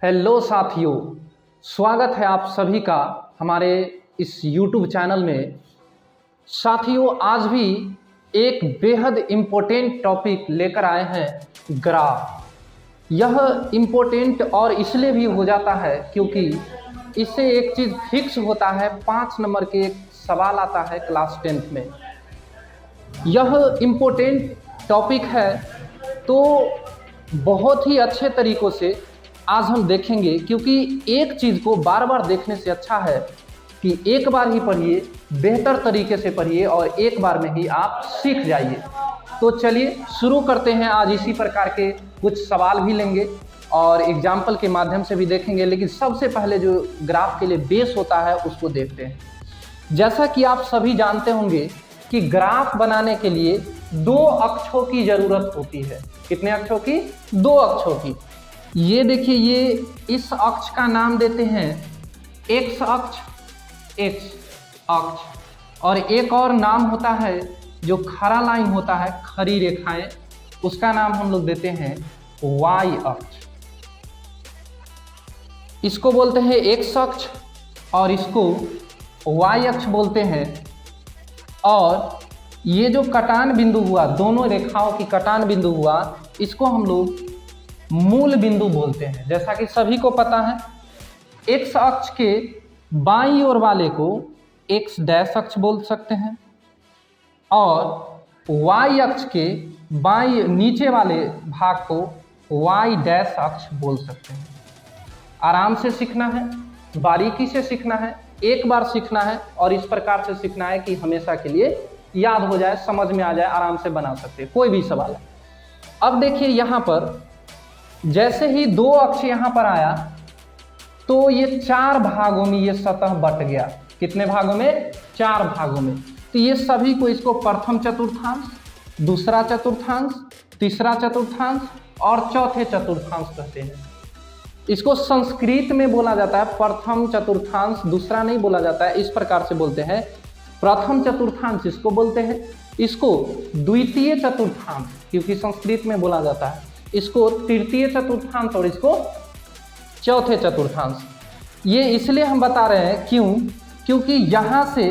Hello साथियों, स्वागत है आप सभी का हमारे इस YouTube चैनल में। साथियों, आज भी एक बेहद इम्पोर्टेंट टॉपिक लेकर आए हैं, ग्राफ। यह इम्पोर्टेंट और इसलिए भी हो जाता है क्योंकि इससे एक चीज़ फिक्स होता है, 5 नंबर के एक सवाल आता है क्लास 10th में। यह इम्पोर्टेंट टॉपिक है तो बहुत ही अच्छे तरीक़ों से आज हम देखेंगे, क्योंकि एक चीज़ को बार बार देखने से अच्छा है कि एक बार ही पढ़िए, बेहतर तरीके से पढ़िए और एक बार में ही आप सीख जाइए। तो चलिए शुरू करते हैं। आज इसी प्रकार के कुछ सवाल भी लेंगे और एग्जाम्पल के माध्यम से भी देखेंगे, लेकिन सबसे पहले जो ग्राफ के लिए बेस होता है उसको देखते हैं। जैसा कि आप सभी जानते होंगे कि ग्राफ बनाने के लिए 2 अक्षों की ज़रूरत होती है। कितने अक्षों की? 2 अक्षों की। ये देखिए, ये इस अक्ष का नाम देते हैं एक्स अक्ष, एक्स अक्ष, और एक और नाम होता है जो खड़ा लाइन होता है, खड़ी रेखाएं, उसका नाम हम लोग देते हैं वाई अक्ष। इसको बोलते हैं एक्स अक्ष और इसको वाई अक्ष बोलते हैं। और ये जो कटान बिंदु हुआ, दोनों रेखाओं की कटान बिंदु हुआ, इसको हम लोग मूल बिंदु बोलते हैं। जैसा कि सभी को पता है, एक्स अक्ष के बाईं ओर वाले को एक्स डैश अक्ष बोल सकते हैं और वाई अक्ष के बाईं नीचे वाले भाग को वाई डैश अक्ष बोल सकते हैं। आराम से सीखना है, बारीकी से सीखना है, एक बार सीखना है और इस प्रकार से सीखना है कि हमेशा के लिए याद हो जाए, समझ में आ जाए, आराम से बना सकते हैं कोई भी सवाल है। अब देखिए, यहाँ पर जैसे ही 2 अक्ष यहाँ पर आया तो ये 4 भागों में ये सतह बट गया। कितने भागों में? 4 भागों में। तो ये सभी को, इसको प्रथम चतुर्थांश, दूसरा चतुर्थांश, तीसरा चतुर्थांश और चौथे चतुर्थांश कहते हैं। इसको संस्कृत में बोला जाता है प्रथम चतुर्थांश, दूसरा नहीं बोला जाता है, इस प्रकार से बोलते हैं। प्रथम चतुर्थांश इसको बोलते हैं, इसको द्वितीय चतुर्थांश क्योंकि संस्कृत में बोला जाता है, इसको तृतीय चतुर्थांश और इसको चौथे चतुर्थांश। ये इसलिए हम बता रहे हैं, क्योंकि यहाँ से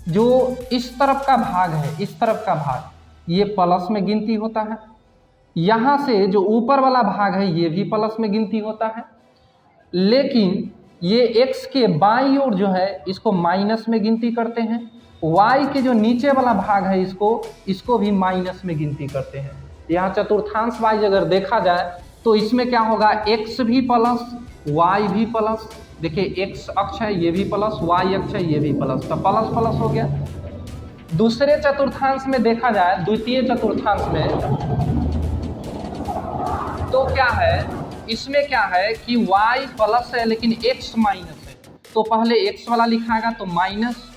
जो इस तरफ का भाग है, इस तरफ का भाग, ये प्लस में गिनती होता है। यहाँ से जो ऊपर वाला भाग है ये भी प्लस में गिनती होता है, लेकिन ये एक्स के बाईं ओर जो है इसको माइनस में गिनती करते हैं। वाई के जो नीचे वाला भाग है इसको भी माइनस में गिनती करते हैं। यहाँ चतुर्थांश वाइज अगर देखा जाए तो इसमें क्या होगा, एक्स भी प्लस, वाई भी प्लस। देखिए, एक्स अक्ष है ये भी प्लस, वाई अक्ष है ये भी प्लस, तो प्लस प्लस हो गया। दूसरे चतुर्थांश में देखा जाए, द्वितीय चतुर्थांश में, तो क्या है, इसमें क्या है कि वाई प्लस है लेकिन एक्स माइनस है। तो पहले एक्स वाला लिखाएगा तो माइनस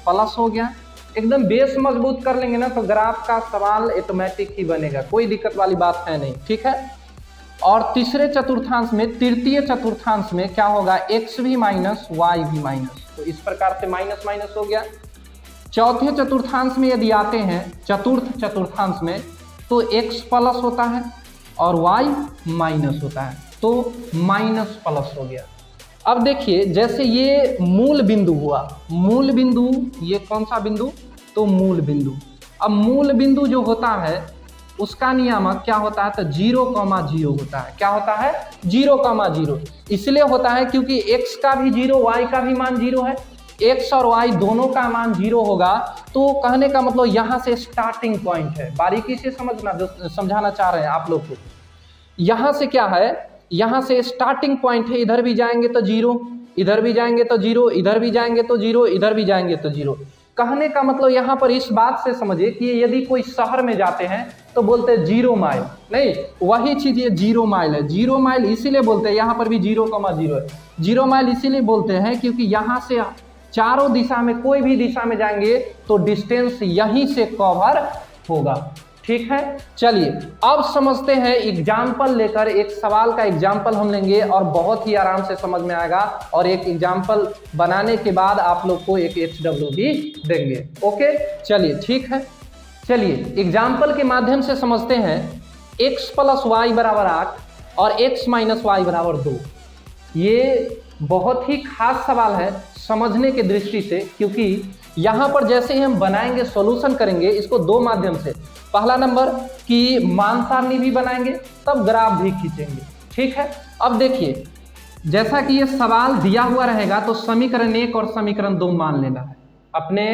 प्लस हो गया। एकदम बेस मजबूत कर लेंगे ना तो ग्राफ का सवाल ऑटोमेटिक ही बनेगा, कोई दिक्कत वाली बात है नहीं, ठीक है। और तीसरे चतुर्थांश में, तृतीय चतुर्थांश में क्या होगा, एक्स भी माइनस, वाई भी माइनस, तो इस प्रकार से माइनस माइनस हो गया। चौथे चतुर्थांश में यदि आते हैं, चतुर्थ चतुर्थांश में, तो एक्स प्लस होता है और वाई माइनस होता है, तो माइनस प्लस हो गया। अब देखिए, जैसे ये मूल बिंदु हुआ, मूल बिंदु, ये कौन सा बिंदु, तो मूल बिंदु। अब मूल बिंदु जो होता है उसका नियामक क्या होता है, तो 0,0 होता है। क्या होता है? 0,0। इसलिए होता है क्योंकि x का भी 0, y का भी मान 0 है। x और y दोनों का मान 0 होगा, तो कहने का मतलब यहाँ से स्टार्टिंग पॉइंट है। बारीकी से समझना, जो समझाना चाह रहे हैं आप लोग को। यहाँ से क्या है, यहाँ से स्टार्टिंग पॉइंट है, इधर भी जाएंगे तो 0, इधर भी जाएंगे तो 0, इधर भी जाएंगे तो 0, इधर भी जाएंगे तो 0। कहने का मतलब यहाँ पर इस बात से समझिए कि यदि कोई शहर में जाते हैं तो बोलते हैं 0 माइल, नहीं, वही चीज़ ये 0 माइल है। 0 माइल इसीलिए बोलते हैं, यहाँ पर भी 0,0 है। 0 माइल इसीलिए बोलते हैं क्योंकि यहाँ से चारों दिशा में, कोई भी दिशा में जाएंगे तो डिस्टेंस यहीं से कवर होगा, ठीक है। चलिए अब समझते हैं, एग्जाम्पल लेकर, एक सवाल का एग्जाम्पल हम लेंगे और बहुत ही आराम से समझ में आएगा, और एक एग्जाम्पल बनाने के बाद आप लोग को एक HW भी देंगे। ओके, चलिए ठीक है। चलिए एग्जाम्पल के माध्यम से समझते हैं। x + y = 8 और x - y = 2। ये बहुत ही खास सवाल है समझने के दृष्टि से, क्योंकि यहाँ पर जैसे ही हम बनाएंगे, सॉल्यूशन करेंगे इसको दो माध्यम से। पहला नंबर कि मान सारणी भी बनाएंगे, तब ग्राफ भी खींचेंगे। ठीक है, अब देखिए जैसा कि ये सवाल दिया हुआ रहेगा तो समीकरण 1 और समीकरण 2 मान लेना है, अपने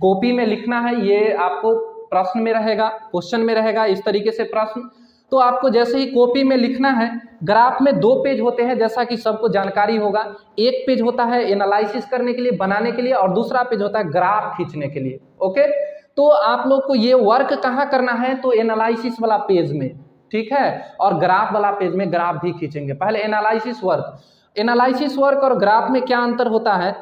कॉपी में लिखना है। ये आपको प्रश्न में रहेगा, क्वेश्चन में रहेगा इस तरीके से प्रश्न। तो आपको जैसे ही कॉपी में लिखना है, ग्राफ में 2 पेज होते हैं जैसा कि सबको जानकारी होगा। एक पेज होता है एनालिसिस करने के लिए, बनाने के लिए, और दूसरा पेज होता है ग्राफ खींचने के लिए। ओके, तो आप लोग को ये वर्क कहाँ करना है, तो एनालिसिस वाला पेज में, ठीक है, और ग्राफ वाला पेज में ग्राफ भी खींचेंगे। पहले एनालिसिस वर्क और ग्राफ में क्या अंतर होता है।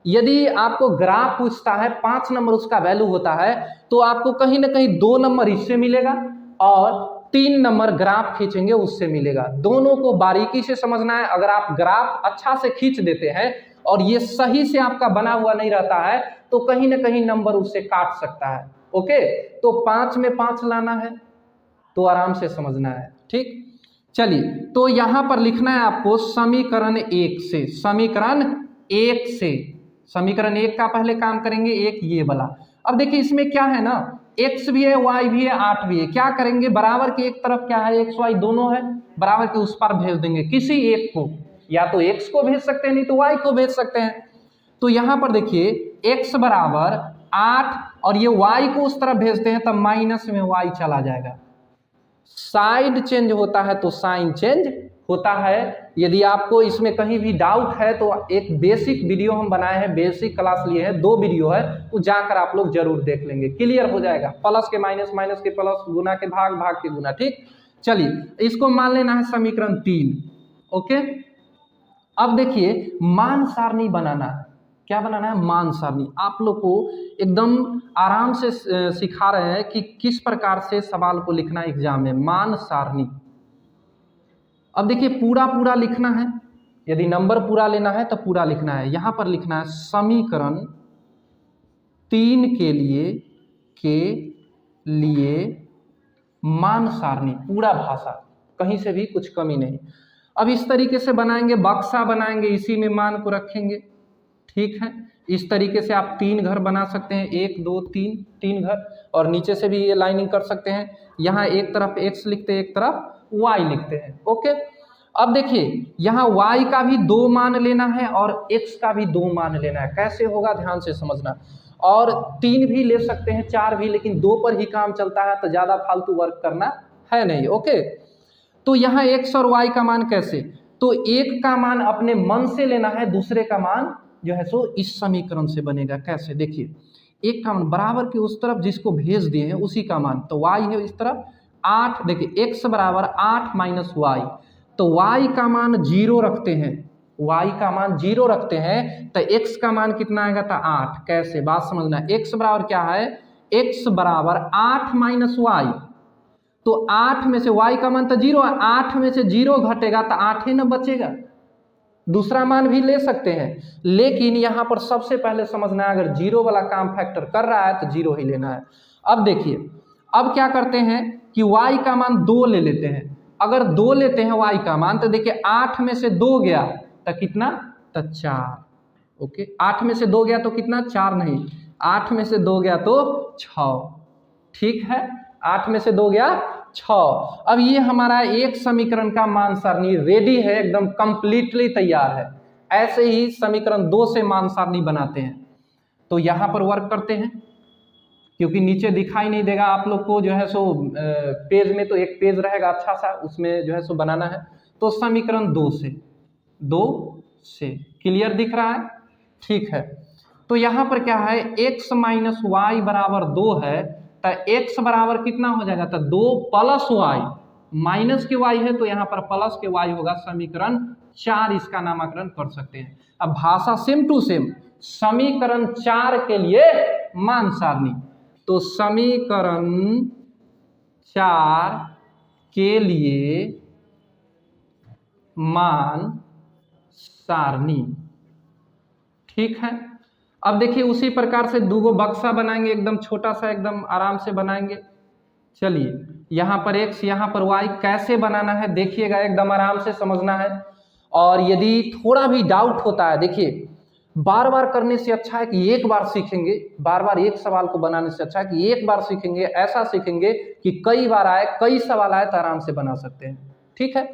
यदि आपको ग्राफ पूछता है 5 नंबर उसका वैल्यू होता है, तो आपको कहीं ना कहीं 2 नंबर इससे मिलेगा और 3 नंबर ग्राफ खींचेंगे उससे मिलेगा। दोनों को बारीकी से समझना है। अगर आप ग्राफ अच्छा से खींच देते हैं और ये सही से आपका बना हुआ नहीं रहता है, तो कहीं ना कहीं नंबर उससे काट सकता है। ओके, तो 5 में 5 लाना है, तो आराम से समझना है। ठीक, चलिए, तो यहां पर लिखना है आपको समीकरण 1 से। समीकरण 1 का पहले काम करेंगे, एक ये वाला। अब देखिए इसमें क्या है ना, x भी है, y भी है, 8 भी है। क्या करेंगे, बराबर के एक तरफ क्या है, x y दोनों है, बराबर के उस पर भेज देंगे किसी एक को। या तो x को भेज सकते हैं, नहीं तो y को भेज सकते हैं। तो यहां पर देखिए x बराबर 8 और ये y को उस तरफ भेजते हैं, तब माइनस में y चला जाएगा। साइड चेंज होता है तो साइन चेंज होता है। यदि आपको इसमें कहीं भी डाउट है तो एक बेसिक वीडियो हम बनाए हैं, बेसिक क्लास लिए हैं, 2 वीडियो है, वो जाकर आप लोग जरूर देख लेंगे, क्लियर हो जाएगा। प्लस के माइनस, माइनस के प्लस, गुना के भाग, भाग के गुना। ठीक, चलिए इसको मान लेना है समीकरण 3। ओके, अब देखिए मान सारणी बनाना है। क्या बनाना है, मान सारणी। आप लोग को एकदम आराम से सिखा रहे हैं कि किस प्रकार से सवाल को लिखना है एग्जाम में। मान सारणी, अब देखिए पूरा लिखना है। यदि नंबर पूरा लेना है तो पूरा लिखना है। यहां पर लिखना है समीकरण 3 के लिए मान सारणी, पूरा भाषा, कहीं से भी कुछ कमी नहीं। अब इस तरीके से बनाएंगे, बक्सा बनाएंगे, इसी में मान को रखेंगे। ठीक है, इस तरीके से आप 3 घर बना सकते हैं, 1 2 3 घर, और नीचे से भी ये लाइनिंग कर सकते हैं। यहाँ एक तरफ x लिखते हैं, एक तरफ y लिखते हैं। ओके, अब देखिए यहाँ y का भी 2 मान लेना है और x का भी 2 मान लेना है। कैसे होगा ध्यान से समझना। और 3 भी ले सकते हैं, 4 भी, लेकिन 2 पर ही काम चलता है, तो ज्यादा फालतू वर्क करना है नहीं। ओके, तो यहाँ x और y का मान कैसे, तो एक का मान अपने मन से लेना है, दूसरे का मान जो है सो इस समीकरण से बनेगा। कैसे, देखिए एक का मान बराबर के उस तरफ जिसको भेज दिए हैं उसी का मान, तो y है इस तरफ 8। देखिए x बराबर 8 माइनस y, तो y का मान 0 रखते हैं, y का मान 0 रखते हैं, तो x का मान कितना आएगा, था 8। कैसे, बात समझना। x बराबर क्या है, x बराबर 8 माइनस y, तो 8 में से y का मान तो 0 है, 8 में से 0 घटेगा तो 8 ही ना बचेगा। दूसरा मान भी ले सकते हैं, लेकिन यहां पर सबसे पहले समझना है, अगर 0 वाला काम फैक्टर कर रहा है तो 0 ही लेना है। अब देखिए, अब क्या करते हैं कि y का मान 2 ले लेते हैं। अगर 2 लेते हैं y का मान, तो देखिए 8 में से 2 गया तो कितना, तो 4। ओके, 8 में से 2 गया तो कितना, 4 नहीं, 8 में से 2 गया तो 6। ठीक है, 8 में से 2 गया 6। अब ये हमारा एक समीकरण का मान सारणी रेडी है, एकदम कंप्लीटली तैयार है। ऐसे ही समीकरण 2 से मान सारणी बनाते हैं। तो यहां पर वर्क करते हैं, क्योंकि नीचे दिखाई नहीं देगा आप लोग को, जो है सो पेज में तो एक पेज रहेगा अच्छा सा, उसमें जो है सो बनाना है। तो समीकरण 2 से क्लियर दिख रहा है। ठीक है, तो यहां पर क्या है, x माइनस वाई बराबर 2 है, तो x बराबर कितना हो जाएगा, तो 2 प्लस y, माइनस के y है तो यहाँ पर प्लस के y होगा। समीकरण 4 इसका नामकरण कर सकते हैं। अब भाषा सेम टू सेम, समीकरण 4 के लिए मान सारणी, तो समीकरण 4 के लिए मान सारणी। ठीक है, अब देखिए उसी प्रकार से 2 बक्सा बनाएंगे, एकदम छोटा सा, एकदम आराम से बनाएंगे। चलिए यहाँ पर x, यहाँ पर y, कैसे बनाना है देखिएगा, एकदम आराम से समझना है। और यदि थोड़ा भी डाउट होता है, देखिए बार बार करने से अच्छा है कि एक बार सीखेंगे, बार बार एक सवाल को बनाने से अच्छा है कि एक बार सीखेंगे, ऐसा सीखेंगे कि कई बार आए, कई सवाल आए तो आराम से बना सकते हैं। ठीक है,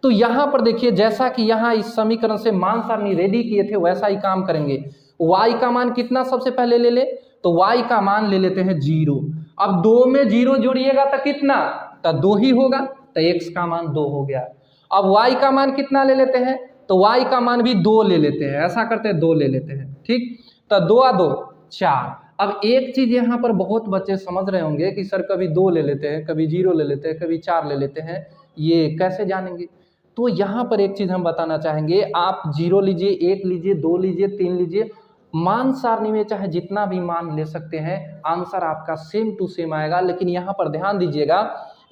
तो यहाँ पर देखिए जैसा कि यहाँ इस समीकरण से मान सारणी रेडी किए थे वैसा ही काम करेंगे। y का मान कितना सबसे पहले ले ले, तो y का मान ले लेते हैं 0। अब 2 में 0 जोड़िएगा तो कितना, तो 2 ही होगा, तो x का मान 2 हो गया। अब y का मान कितना ले लेते हैं, तो y का मान भी 2 ले लेते हैं, ऐसा करते हैं 2 ले लेते हैं। ठीक, तो 2 आ 2 4। अब एक चीज यहाँ पर बहुत बच्चे समझ रहे होंगे कि सर कभी 2 ले लेते हैं, कभी 0 ले लेते हैं, कभी 4 ले लेते हैं, ये कैसे जानेंगे। तो यहाँ पर एक चीज हम बताना चाहेंगे, आप 0 लीजिए, 1 लीजिए, 2 लीजिए, 3 लीजिए, मान सारणी में चाहे जितना भी मान ले सकते हैं, आंसर आपका सेम टू सेम आएगा। लेकिन यहाँ पर ध्यान दीजिएगा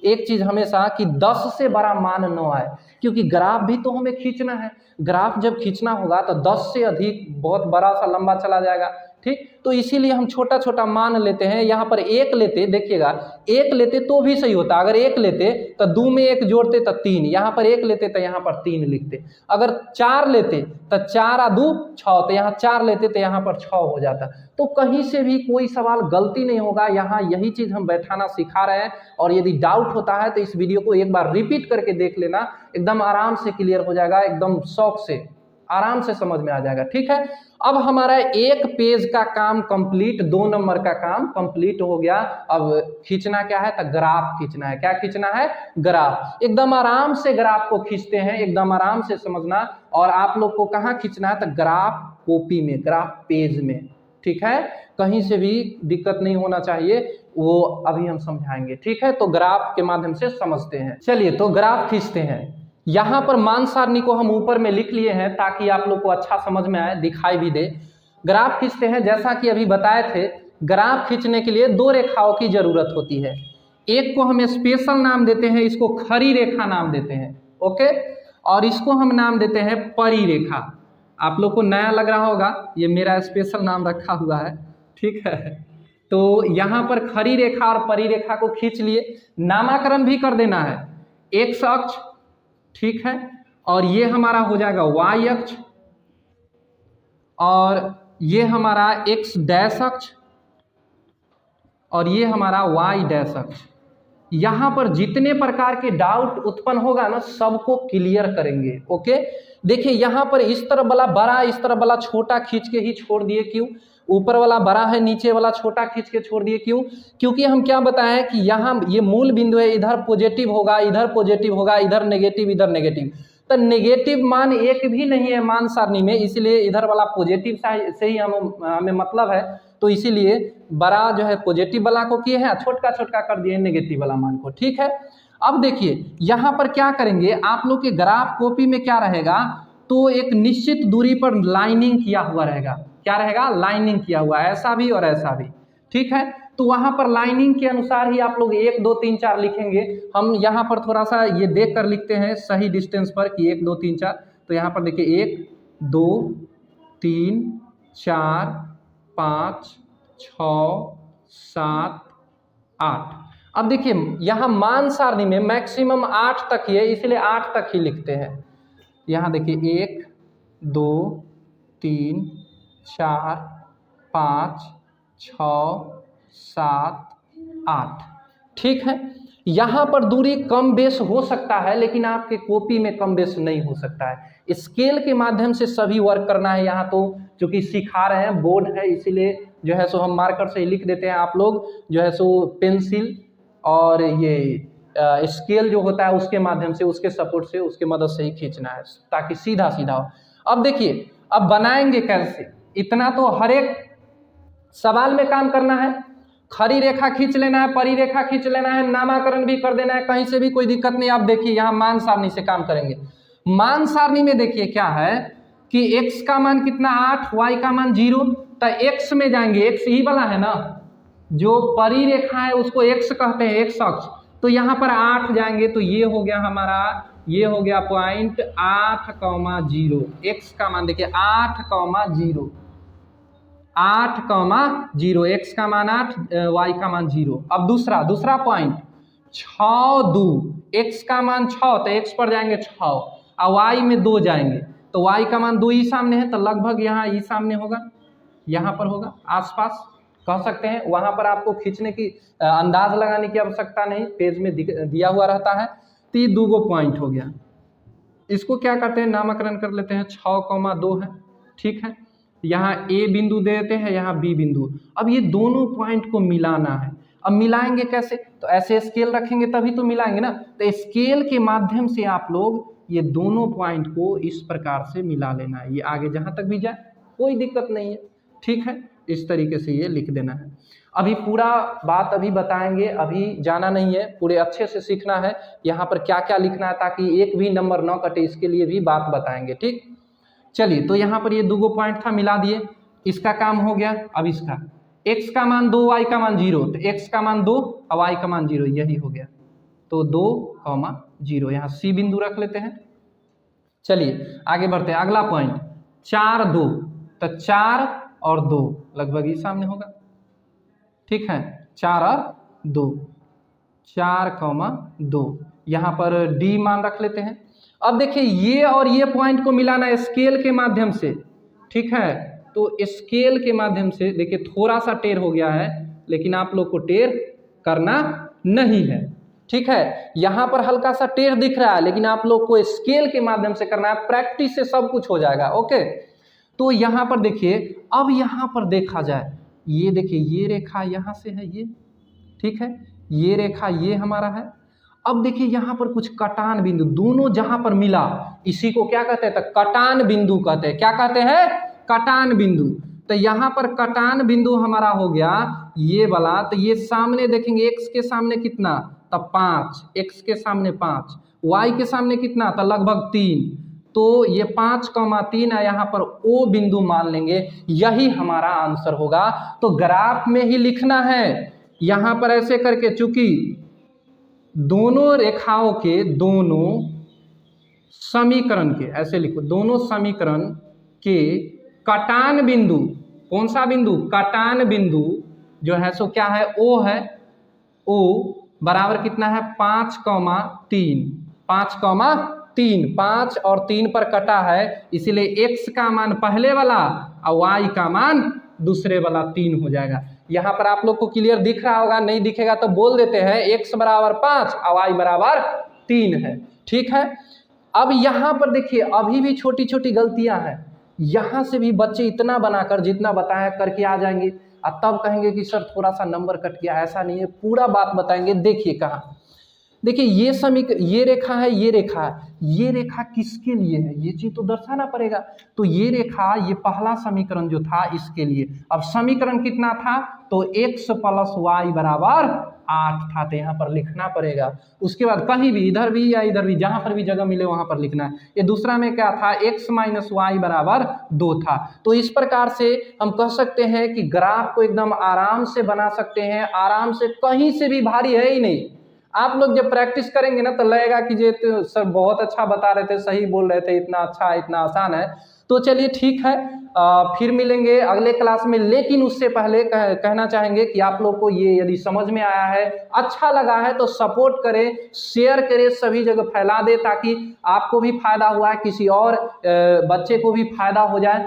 एक चीज हमेशा कि 10 से बड़ा मान न आए, क्योंकि ग्राफ भी तो हमें खींचना है। ग्राफ जब खींचना होगा तो 10 से अधिक बहुत बड़ा सा लंबा चला जाएगा। ठीक, तो इसीलिए हम छोटा छोटा मान लेते हैं। यहाँ पर 1 लेते, देखिएगा 1 लेते तो भी सही होता, अगर 1 लेते तो 2 में 1 जोड़ते तो 3, यहाँ पर 1 लेते तो यहाँ पर 3 लिखते। अगर 4 लेते तो 4 आ 2 6, तो यहाँ 4 लेते तो यहाँ पर 6 हो जाता। तो कहीं से भी कोई सवाल गलती नहीं होगा, यहाँ यही चीज हम बैठाना सिखा रहे हैं। और यदि डाउट होता है तो इस वीडियो को एक बार रिपीट करके देख लेना, एकदम आराम से क्लियर हो जाएगा, एकदम शौक से आराम से समझ में आ जाएगा। ठीक है, अब हमारा एक पेज का काम कंप्लीट, 2 नंबर का काम कंप्लीट हो गया। अब खींचना क्या है, तो ग्राफ खींचना है। क्या खींचना है, ग्राफ। एकदम आराम से ग्राफ को खींचते हैं, एकदम आराम से समझना। और आप लोग को कहाँ खींचना है, तो ग्राफ कॉपी में, ग्राफ पेज में। ठीक है, कहीं से भी दिक्कत नहीं होना चाहिए, वो अभी हम समझाएंगे। ठीक है, तो ग्राफ के माध्यम से समझते हैं। चलिए तो ग्राफ खींचते हैं। यहाँ पर मान सारणी को हम ऊपर में लिख लिए हैं ताकि आप लोग को अच्छा समझ में आए, दिखाई भी दे। ग्राफ खींचते हैं, जैसा कि अभी बताए थे, ग्राफ खींचने के लिए 2 रेखाओं की जरूरत होती है। एक को हम स्पेशल नाम देते हैं, इसको खड़ी रेखा नाम देते हैं। ओके, और इसको हम नाम देते हैं परी रेखा। आप लोग को नया लग रहा होगा, ये मेरा स्पेशल नाम रखा हुआ है। ठीक है, तो यहाँ पर खड़ी रेखा और परी रेखा को खींच लिए। नामाकरण भी कर देना है, एक्स अक्ष, ठीक है, और ये हमारा हो जाएगा y अक्ष, और ये हमारा x डैश अक्ष, और ये हमारा y डैश अक्ष। यहां पर जितने प्रकार के डाउट उत्पन्न होगा ना, सबको क्लियर करेंगे। ओके, देखिए यहां पर इस तरफ वाला बड़ा, इस तरफ वाला छोटा खींच के ही छोड़ दिए, क्यों? ऊपर वाला बड़ा है, नीचे वाला छोटा खींच के छोड़ दिए, क्यों? क्योंकि हम क्या बताएं कि यहाँ ये मूल बिंदु है, इधर पॉजिटिव होगा, इधर पॉजिटिव होगा, इधर नेगेटिव, इधर नेगेटिव। तो नेगेटिव मान एक भी नहीं है मान सारणी में, इसलिए इधर वाला पॉजिटिव से ही हमें मतलब है। तो इसीलिए बड़ा जो है पॉजिटिव वाला को किए हैं, छोटका छोटका कर दिए नेगेटिव वाला मान को। ठीक है, अब देखिए यहाँ पर क्या करेंगे, आप लोग के ग्राफ कॉपी में क्या रहेगा, तो एक निश्चित दूरी पर लाइनिंग किया हुआ रहेगा। क्या रहेगा, लाइनिंग किया हुआ, ऐसा भी और ऐसा भी। ठीक है, तो वहां पर लाइनिंग के अनुसार ही आप लोग 1 2 3 4 लिखेंगे। हम यहाँ पर थोड़ा सा ये देख कर लिखते हैं सही डिस्टेंस पर कि 1 2 3 4। तो यहाँ पर देखिए 1 2 3 4 5 6 7 8। अब देखिए यहाँ मान सारणी में मैक्सिमम 8 तक ही है, इसलिए 8 तक ही लिखते हैं। यहाँ देखिए 1 2 3 4 5 6 7 8। ठीक है, यहाँ पर दूरी कम बेस हो सकता है, लेकिन आपके कॉपी में कम बेस नहीं हो सकता है। स्केल के माध्यम से सभी वर्क करना है। यहाँ तो चूंकि सिखा रहे हैं, बोर्ड है, इसीलिए जो है सो हम मार्कर से ही लिख देते हैं। आप लोग जो है सो पेंसिल और ये स्केल जो होता है उसके माध्यम से, उसके सपोर्ट से, उसके मदद से ही खींचना है ताकि सीधा सीधा हो। अब देखिए अब बनाएंगे कैसे, इतना तो हर एक सवाल में काम करना है। खड़ी रेखा खींच लेना है, परी रेखा खींच लेना है, नामाकरण भी कर देना है, कहीं से भी कोई दिक्कत नहीं। आप देखिए यहाँ मान सारणी से काम करेंगे। मान सारणी में देखिए क्या है कि x का मान कितना 8, y का मान 0। तो x में जाएंगे, x ही वाला है ना, जो परी रेखा है उसको x कहते हैं, x अक्ष। तो यहाँ पर 8 जाएंगे, तो ये हो गया हमारा, ये हो गया पॉइंट 8,0। x का मान देखिए 8,0, 8,0, x का मान 8, y का मान 0। अब दूसरा पॉइंट 6 2, x का मान 6, तो x पर जाएंगे 6, और y में 2 जाएंगे तो y का मान 2 ही सामने है, तो लगभग यहाँ ई सामने होगा, यहाँ पर होगा आसपास कह सकते हैं। वहाँ पर आपको खींचने की अंदाज लगाने की आवश्यकता नहीं, पेज में दिया हुआ रहता है। तो ये 2 पॉइंट हो गया। इसको क्या करते हैं, नामकरण कर लेते हैं 6,2 है, ठीक है। यहाँ ए बिंदु दे देते हैं, यहाँ बी बिंदु। अब ये दोनों पॉइंट को मिलाना है। अब मिलाएंगे कैसे, तो ऐसे स्केल रखेंगे तभी तो मिलाएंगे ना। तो स्केल के माध्यम से आप लोग ये दोनों पॉइंट को इस प्रकार से मिला लेना है। ये आगे जहाँ तक भी जाए कोई दिक्कत नहीं है, ठीक है। इस तरीके से ये लिख देना है। अभी पूरा बात अभी बताएंगे, अभी जाना नहीं है, पूरे अच्छे से सीखना है यहाँ पर क्या क्या लिखना है, ताकि एक भी नंबर ना कटे, इसके लिए भी बात बताएंगे, ठीक। चलिए, तो यहाँ पर ये 2 पॉइंट था, मिला दिए, इसका काम हो गया। अब इसका x का मान 2, y का मान 0, तो x का मान 2 और y का मान 0, यही हो गया। तो 2,0 यहाँ C बिंदु रख लेते हैं। चलिए आगे बढ़ते हैं, अगला पॉइंट 4, 2, तो 4 और 2 लगभग ही सामने होगा, ठीक है। 4 और 2, 4,2 यहाँ पर D मान रख लेते हैं। अब देखिए ये और ये पॉइंट को मिलाना स्केल के माध्यम से, ठीक है। तो स्केल के माध्यम से देखिए थोड़ा सा टेढ़ हो गया है, लेकिन आप लोग को टेढ़ करना नहीं है, ठीक है। यहाँ पर हल्का सा टेढ़ दिख रहा है, लेकिन आप लोग को स्केल के माध्यम से करना है, प्रैक्टिस से सब कुछ हो जाएगा, ओके। तो यहाँ पर देखिए, अब यहाँ पर देखा जाए, ये देखिए ये रेखा यहाँ से है ये, ठीक है, ये रेखा ये हमारा है। अब देखिए यहाँ पर कुछ कटान बिंदु, दोनों जहां पर मिला इसी को क्या कहते हैं, तो कटान बिंदु कहते हैं। क्या कहते हैं, कटान बिंदु। तो यहाँ पर कटान बिंदु हमारा हो गया ये वाला। तो ये सामने देखेंगे x के सामने कितना, तो 5, x के सामने 5, y के सामने कितना, तो लगभग 3। तो ये 5,3 है, यहाँ पर O बिंदु मान लेंगे, यही हमारा आंसर होगा। तो ग्राफ में ही लिखना है यहाँ पर ऐसे करके, चूंकि दोनों रेखाओं के दोनों समीकरण के, ऐसे लिखो, दोनों समीकरण के कटान बिंदु, कौन सा बिंदु, कटान बिंदु जो है सो क्या है, O है। O बराबर कितना है, 5,3, 5,3, 5 और 3 पर कटा है, इसीलिए x का मान पहले वाला और y का मान दूसरे वाला 3 हो जाएगा। यहाँ पर आप लोग को क्लियर दिख रहा होगा, नहीं दिखेगा तो बोल देते हैं, x बराबर 5 और y बराबर 3 है, ठीक है। अब यहाँ पर देखिए अभी भी छोटी छोटी गलतियां हैं, यहाँ से भी बच्चे इतना बनाकर जितना बताया करके आ जाएंगे, और तब कहेंगे कि सर थोड़ा सा नंबर कट गया। ऐसा नहीं है, पूरा बात बताएंगे। देखिए कहाँ, देखिए ये रेखा है, ये रेखा है, ये रेखा किसके लिए है, ये चीज तो दर्शाना पड़ेगा। तो ये रेखा, ये पहला समीकरण जो था इसके लिए। अब समीकरण कितना था, तो x प्लस y बराबर 8 था, तो यहाँ पर लिखना पड़ेगा। उसके बाद कहीं भी, इधर भी या इधर भी, जहां पर भी जगह मिले वहां पर लिखना है। ये दूसरा में क्या था, x माइनस वाई बराबर 2 था। तो इस प्रकार से हम कह सकते हैं कि ग्राफ को एकदम आराम से बना सकते हैं, आराम से, कहीं से भी भारी है ही नहीं। आप लोग जब प्रैक्टिस करेंगे ना तो लगेगा कि ये तो सर बहुत अच्छा बता रहे थे, सही बोल रहे थे, इतना अच्छा, इतना आसान है। तो चलिए ठीक है, फिर मिलेंगे अगले क्लास में। लेकिन उससे पहले कहना चाहेंगे कि आप लोग को ये यदि समझ में आया है, अच्छा लगा है, तो सपोर्ट करें, शेयर करें, सभी जगह फैला दे, ताकि आपको भी फायदा हुआ है, किसी और बच्चे को भी फायदा हो जाए।